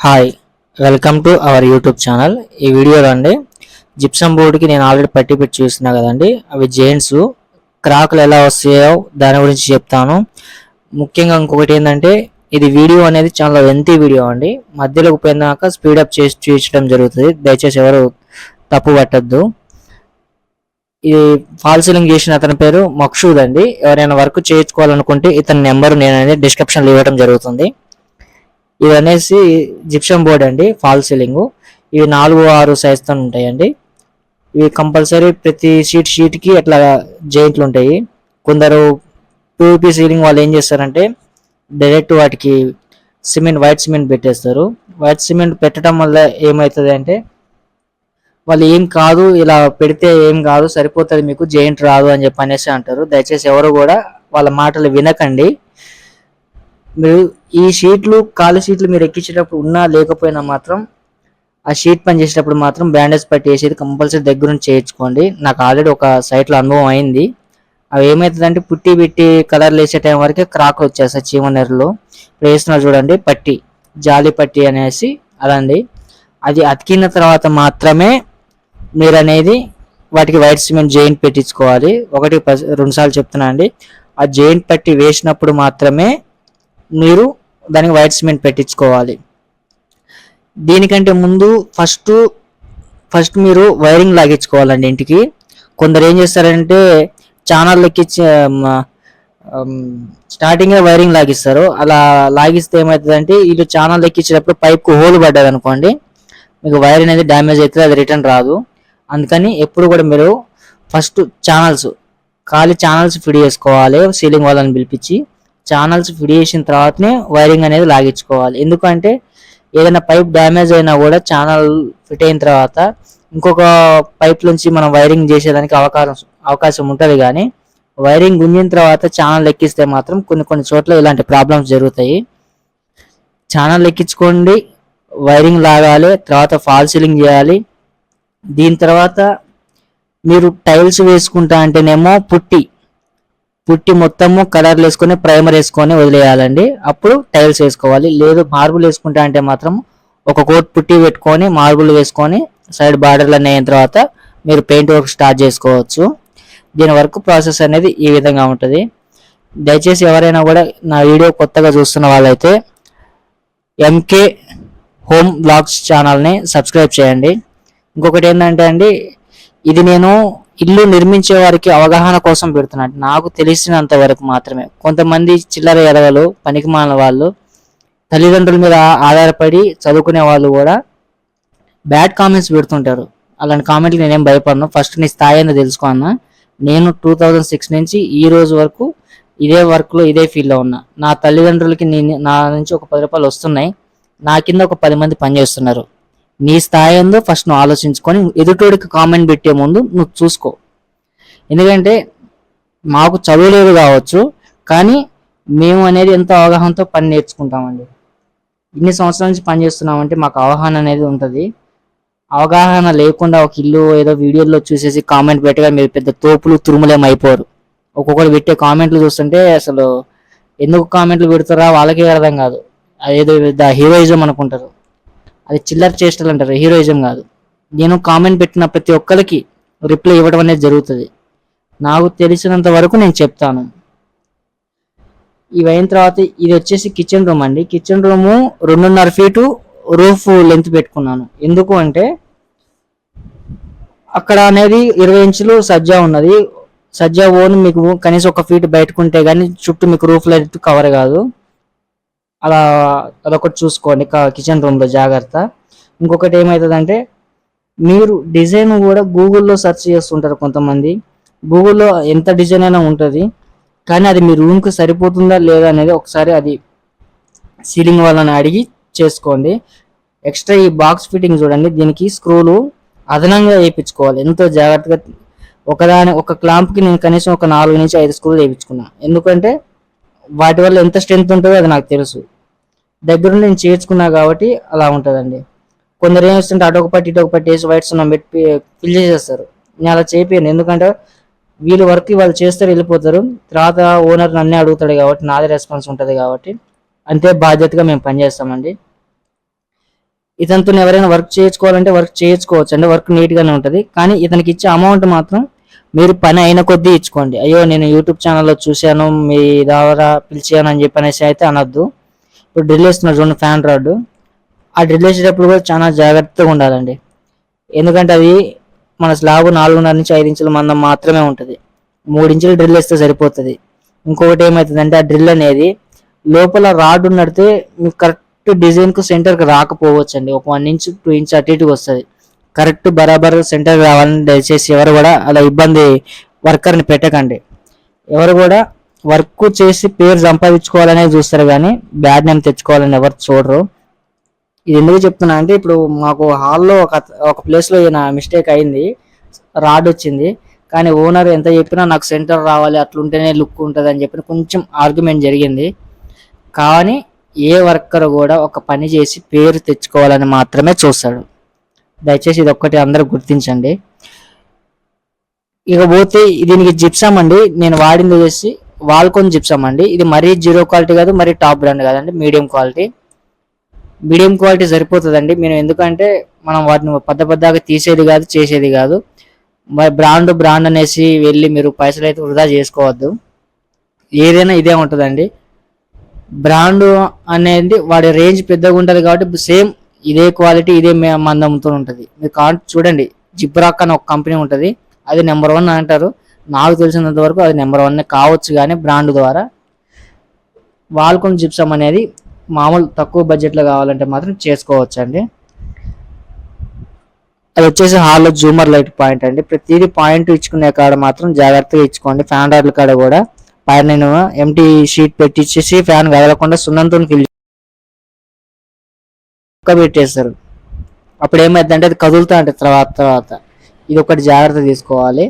Hi, welcome to our YouTube channel. ఈ వీడియోలో అండి జిప్సమ్ బోర్డుకి నేను ఆల్రెడీ పట్టి పెట్టి చూస్తున్నా కదండి, అవి జెయింట్స్ క్రాకులు ఎలా వస్తాయో దాని గురించి చెప్తాను. ముఖ్యంగా ఇంకొకటి ఏంటంటే, ఇది వీడియో అనేది చాలా లెంతీ వీడియో అండి. మధ్యలోకి పోయినాక స్పీడప్ చేసి చూపించడం జరుగుతుంది. దయచేసి ఎవరు తప్పు పట్టద్దు. ఈ ఫాల్ సీలింగ్ చేసిన అతని పేరు మక్షూద్ అండి. ఎవరైనా వర్క్ చేయించుకోవాలనుకుంటే ఇతని నెంబర్ నేను అనేది డిస్క్రిప్షన్లో ఇవ్వడం జరుగుతుంది. ఇవి అనేసి జిప్సమ్ బోర్డ్ అండి, ఫాల్ సీలింగ్. ఇవి 4-6 సైజ్తో ఉంటాయండి. ఇవి కంపల్సరీ ప్రతి షీట్కి అట్లా జాయింట్లు ఉంటాయి. కొందరు పీవీపీ సీలింగ్ వాళ్ళు ఏం చేస్తారంటే డైరెక్ట్ వాటికి వైట్ సిమెంట్ పెట్టేస్తారు. వైట్ సిమెంట్ పెట్టడం వల్ల ఏమవుతుంది అంటే, వాళ్ళు ఏం కాదు, ఇలా పెడితే ఏం కాదు, సరిపోతుంది, మీకు జాయింట్ రాదు అని చెప్పి అనేసి అంటారు. దయచేసి ఎవరు కూడా వాళ్ళ మాటలు వినకండి. మీరు ఈ ఖాళీ షీట్లు మీరు ఎక్కించేటప్పుడు ఉన్నా లేకపోయినా మాత్రం ఆ షీట్ పని చేసేటప్పుడు మాత్రం బ్యాండేజ్ పట్టి వేసేది కంపల్సరీ దగ్గర నుంచి చేయించుకోండి. నాకు ఆల్రెడీ ఒక సైట్లో అనుభవం అయింది. అవి ఏమవుతుందంటే పుట్టి పెట్టి కలర్లు వేసే టైం వరకే క్రాక్లు వచ్చేస్తాయి చీమనెరలు. ఇప్పుడు వేస్తున్నారు చూడండి, పట్టి జాలి పట్టి అనేసి అదండి. అది అతికిన తర్వాత మాత్రమే మీరు అనేది వాటికి వైట్ సిమెంట్ జాయింట్ పెట్టించుకోవాలి. 1-2 సార్లు చెప్తున్నా అండి. ఆ జాయింట్ పట్టి వేసినప్పుడు మాత్రమే మీరు దానికి వైట్ సిమెంట్ పెట్టించుకోవాలి. దీనికంటే ముందు ఫస్ట్ మీరు వైరింగ్ లాగించుకోవాలండి ఇంటికి. కొందరు ఏం చేస్తారంటే ఛానల్ ఎక్కించి స్టార్టింగ్ వైరింగ్ లాగిస్తారు. అలా లాగిస్తే ఏమవుతుందంటే, వీళ్ళు ఛానల్ ఎక్కించేటప్పుడు పైప్కు హోల్ పడ్డది అనుకోండి, మీకు వైర్ అనేది డ్యామేజ్ అవుతుంది, అది రిటర్న్ రాదు. అందుకని ఎప్పుడు కూడా మీరు ఫస్ట్ ఖాళీ ఛానల్స్ ఫిట్ చేసుకోవాలి. సీలింగ్ వాళ్ళని పిలిపించి ఛానల్స్ ఫిట్ చేసిన తర్వాతనే వైరింగ్ అనేది లాగించుకోవాలి. ఎందుకంటే ఏదైనా పైప్ డ్యామేజ్ అయినా కూడా ఛానల్ ఫిట్ అయిన తర్వాత ఇంకొక పైప్ నుంచి మనం వైరింగ్ చేసేదానికి అవకాశం ఉంటుంది. కానీ వైరింగ్ గుంజిన తర్వాత ఛానల్ ఎక్కిస్తే మాత్రం కొన్ని చోట్ల ఇలాంటి ప్రాబ్లమ్స్ జరుగుతాయి. ఛానల్ ఎక్కించుకోండి, వైరింగ్ లాగాలి, తర్వాత ఫాల్ సీలింగ్ చేయాలి. దీని తర్వాత మీరు టైల్స్ వేసుకుంటా అంటేనేమో పుట్టి మొత్తము కలర్లు వేసుకొని ప్రైమర్ వేసుకొని వదిలేయాలండి. అప్పుడు టైల్స్ వేసుకోవాలి. లేదు మార్బుల్ వేసుకుంటా అంటే మాత్రం ఒక కోట్ పుట్టి పెట్టుకొని మార్బుల్ వేసుకొని సైడ్ బార్డర్లు అన్నీ అయిన తర్వాత మీరు పెయింట్ వర్క్ స్టార్ట్ చేసుకోవచ్చు. దీని వర్క్ ప్రాసెస్ అనేది ఈ విధంగా ఉంటుంది. దయచేసి ఎవరైనా కూడా నా వీడియో కొత్తగా చూస్తున్న వాళ్ళైతే ఎంకే హోమ్ బ్లాగ్స్ ఛానల్ని సబ్స్క్రైబ్ చేయండి. ఇంకొకటి ఏంటంటే అండి, ఇది నేను ఇల్లు నిర్మించే వారికి అవగాహన కోసం పెడుతున్నాను. నాకు తెలిసినంత వరకు మాత్రమే. కొంతమంది చిల్లర ఎదవలు, పనికిమాలిన వాళ్ళు, తల్లిదండ్రుల మీద ఆధారపడి చదువుకునే వాళ్ళు కూడా బ్యాడ్ కామెంట్స్ పెడుతుంటారు. అలాంటి కామెంట్లు నేనేం భయపడను. ఫస్ట్ నీ స్థాయి అనేది తెలుసుకున్నా. నేను 2006 నుంచి ఈ రోజు వరకు ఇదే వర్క్లో ఇదే ఫీల్డ్లో ఉన్నా. నా తల్లిదండ్రులకి నా నుంచి ఒక 10 రూపాయలు వస్తున్నాయి. నా కింద ఒక 10 మంది పనిచేస్తున్నారు. నీ స్థాయి ఏందో ఫస్ట్ నువ్వు ఆలోచించుకొని ఎదుటోడికి కామెంట్ పెట్టే ముందు నువ్వు చూసుకో. ఎందుకంటే మాకు చదువులేదు కావచ్చు, కానీ మేము అనేది ఎంతో అవగాహనతో పని నేర్చుకుంటామండి. ఇన్ని సంవత్సరాల నుంచి పని చేస్తున్నామంటే మాకు అవగాహన అనేది ఉంటుంది. అవగాహన లేకుండా ఒక ఇల్లు ఏదో వీడియోలో చూసేసి కామెంట్ పెట్టగా మీరు పెద్ద తోపులు తురుములేం అయిపోరు. ఒక్కొక్కరు పెట్టే కామెంట్లు చూస్తుంటే అసలు ఎందుకు కామెంట్లు పెడతారా వాళ్ళకే అర్థం కాదు. అదేదో హీరోయిజం అనుకుంటారు. అది చిల్లర చేష్టలు అంటారు, హీరోయిజం కాదు. నేను కామెంట్ పెట్టిన ప్రతి ఒక్కరికి రిప్లై ఇవ్వడం అనేది జరుగుతుంది. నాకు తెలిసినంత వరకు నేను చెప్తాను. ఇవి అయిన తర్వాత ఇది వచ్చేసి కిచెన్ రూమ్ అండి. Kitchen room 2.5 feet roof length పెట్టుకున్నాను. ఎందుకు అంటే అక్కడ అనేది 20 ఇంచులు సజ్జా ఉన్నది. సజ్జా ఓన్ మీకు కనీసం 1 ఫీట్ బయటకుంటే కానీ చుట్టూ మీకు రూఫ్ లైట్ కవర్ కాదు. అలా అదొకటి చూసుకోండి కిచెన్ రూమ్లో జాగ్రత్త. ఇంకొకటి ఏమవుతుందంటే, మీరు డిజైన్ కూడా గూగుల్లో సెర్చ్ చేస్తుంటారు కొంతమంది. గూగుల్లో ఎంత డిజైన్ అయినా ఉంటుంది, కానీ అది మీ రూమ్కి సరిపోతుందా లేదా అనేది ఒకసారి అది సీలింగ్ వాళ్ళని అడిగి చేసుకోండి. ఎక్స్ట్రా ఈ బాక్స్ ఫిట్టింగ్ చూడండి, దీనికి స్క్రూలు అదనంగా వేయించుకోవాలి. ఎంతో జాగ్రత్తగా ఒక క్లాంప్కి నేను కనీసం ఒక 4-5 స్క్రూలు వేయించుకున్నాను. ఎందుకంటే వాటి వల్ల ఎంత స్ట్రెంత్ ఉంటుందో అది నాకు తెలుసు. దగ్గర నేను చేర్చుకున్నా కాబట్టి అలా ఉంటుందండి. కొందరు ఏం చేస్తుంటే అటొక పట్టి ఇటొక పట్టి వేసి వైట్ సున్నం పెట్టి ఫిల్ చేసేస్తారు. నేను అలా చేపియను. ఎందుకంటే వీళ్ళు వర్క్ వాళ్ళు చేస్తారు, వెళ్ళిపోతారు. తర్వాత ఓనర్ నన్నే అడుగుతాడు కాబట్టి నాదే రెస్పాన్స్ ఉంటుంది. కాబట్టి అంతే బాధ్యతగా మేము పనిచేస్తామండి. ఇతనితో ఎవరైనా వర్క్ చేయించుకోవాలంటే వర్క్ చేయించుకోవచ్చు అండి, వర్క్ నీట్ గానే ఉంటది. కానీ ఇతనికి ఇచ్చే అమౌంట్ మాత్రం మీరు పని అయిన కొద్దీ ఇచ్చుకోండి. అయ్యో నేను యూట్యూబ్ ఛానల్లో చూశాను మీ ద్వారా పిలిచాను అని చెప్పనేసి అయితే అనొద్దు. ఇప్పుడు డ్రిల్ వేస్తున్నారు చూడండి ఫ్యాన్ రాడ్, ఆ డ్రిల్ వేసేటప్పుడు కూడా చాలా జాగ్రత్తగా ఉండాలండి. ఎందుకంటే అది మన స్లాబ్ 4.5 నుంచి 5 ఇంచుల మందం మాత్రమే ఉంటుంది. 3 ఇంచులు డ్రిల్ వేస్తే సరిపోతుంది. ఇంకొకటి ఏమవుతుందంటే ఆ డ్రిల్ అనేది లోపల రాడ్ ఉన్నడితే మీకు కరెక్ట్ డిజైన్ కు సెంటర్ కి రాకపోవచ్చు అండి. ఒక 1 ఇంచ్ 2 ఇంచ్ అటు ఇటుకు వస్తుంది. కరెక్ట్ బరాబర్ సెంటర్ రావాలని దయచేసి ఎవరు కూడా అలా ఇబ్బంది వర్కర్ని పెట్టకండి. ఎవరు కూడా వర్క్ చేసి పేరు సంపాదించుకోవాలనే చూస్తారు కానీ బ్యాడ్ నేమ్ తెచ్చుకోవాలని ఎవరు చూడరు. ఇది ఎందుకు చెప్తున్నా అంటే ఇప్పుడు మాకు హాల్లో ఒక ప్లేస్లో నా మిస్టేక్ అయింది, రాడ్ వచ్చింది. కానీ ఓనర్ ఎంత చెప్పినా నాకు సెంటర్ రావాలి అట్లుంటేనే లుక్ ఉంటుంది అని చెప్పి కొంచెం ఆర్గ్యుమెంట్ జరిగింది. కానీ ఏ వర్కర్ కూడా ఒక పని చేసి పేరు తెచ్చుకోవాలని మాత్రమే చూస్తాడు. దయచేసి ఇది ఒక్కటి అందరూ గుర్తించండి. ఇకపోతే దీనికి జిప్సమ్ అండి, నేను వాడింది వచ్చేసి వాల్కోన్ జిప్సమ్ అండి. ఇది మరీ 0 క్వాలిటీ కాదు, మరీ టాప్ బ్రాండ్ కాదండి, మీడియం క్వాలిటీ. మీడియం క్వాలిటీ సరిపోతుందండి. మేము ఎందుకంటే మనం వాటిని పెద్దగా తీసేది కాదు, చేసేది కాదు. మరి బ్రాండ్ అనేసి వెళ్ళి మీరు పైసలు అయితే వృధా చేసుకోవద్దు. ఏదైనా ఇదే ఉంటుందండి. బ్రాండ్ అనేది వాడి రేంజ్ పెద్దగా ఉంటుంది కాబట్టి సేమ్ ఇదే క్వాలిటీ ఇదే మందంతో ఉంటుంది. మీరు చూడండి, జిబ్రాక్ అని ఒక కంపెనీ ఉంటుంది, అది నెంబర్ 1 అంటారు. నాకు తెలిసినంత వరకు అది నెంబర్ 1 కావచ్చు. కానీ బ్రాండ్ ద్వారా వాల్కోన్ జిప్సమ్ అనేది మామూలు తక్కువ బడ్జెట్లో కావాలంటే మాత్రం చేసుకోవచ్చు అండి. అది వచ్చేసి హాల్లో జూమర్ లైట్ పాయింట్ అండి. ప్రతిదీ పాయింట్ ఇచ్చుకునే కాడ మాత్రం జాగ్రత్తగా ఇచ్చుకోండి. ఫ్యాన్ రాడ్ల కాడ కూడా పైన నేను ఎంటీ షీట్ పెట్టించేసి ఫ్యాన్ కదలకుండా సున్నంతో ఫిల్ పెట్టేస్తారు. అప్పుడు ఏమైందంటే అది కదులుతా అంటే తర్వాత ఇది ఒకటి జాగ్రత్త తీసుకోవాలి.